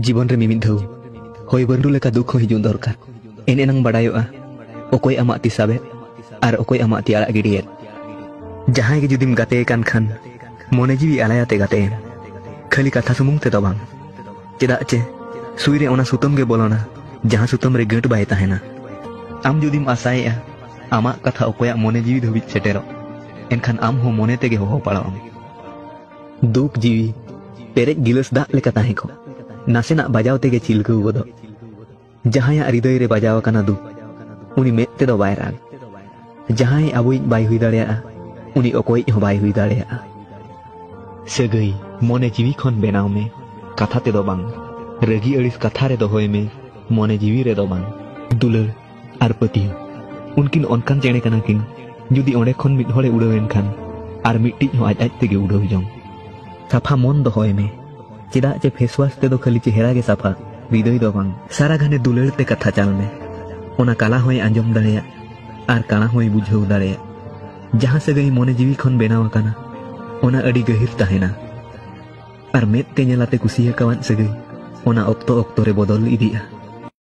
जीवन रे मिमिद धौ होय बंडू लेका दुख हो हिजुन दरकार एने नंग बडायोआ ओकोय आमा ती साबे आर ओकोय आमा ती आड़ा गिडियेत जहां गे जुदिम गाते कान खान मोने जीवी आलायाते गाते खाली कथा सुमुंग ते दो बांग चेदा चे सुई रे ओना सुतम गे बोलोना जहां सुतम रे गट बाय ताहेना आम जुदिम आसाएआ आमा कथा ओकोया मोने जीवी धोबि सेटेरो एनखान आम हो मोने तेगे हो पाड़ाम दुख जीवी पेरेज गिलस दाग लेका ताहे को नासेना बजाव तेगे चिलकु गदो जहां हृदय रे बजाव काना दुख उनी मेद तेदो बाय राग जहां आबुई बाय हुई दाड़ेया उनी ओकोई हो बाय हुई दाड़ेया सगई मोने जीवी खन बेनाव में कथा तेदो बांग रगी अड़िस कथा रे दोहोय में मोने जीवी रे दो बांग दुलर आर पतियो उनकिन ओनकान चेणे काना किन जुदी ओंडे खन मिद होड़े उड़ावेन खान आर मिट्टी हो आज तेगे उड़ाव जों साफा मन दोहोय में चेदा चे फेसवाश ते दो खाली चेहरा गे साफा हृदय दो बांग सारा घाने दुलर ते कथा चाल में ओना काला होय आंजम दाड़ेया आर काना होय बुझाव दाड़ेया जहां से गई मोने जीवी खन बेनाव काना ओना अड़ी गहिर ताहेना आर मेद ते नेलाते कुसिया कावान से गई ओना ऑक्तो ऑक्तो रे बदल इदिया।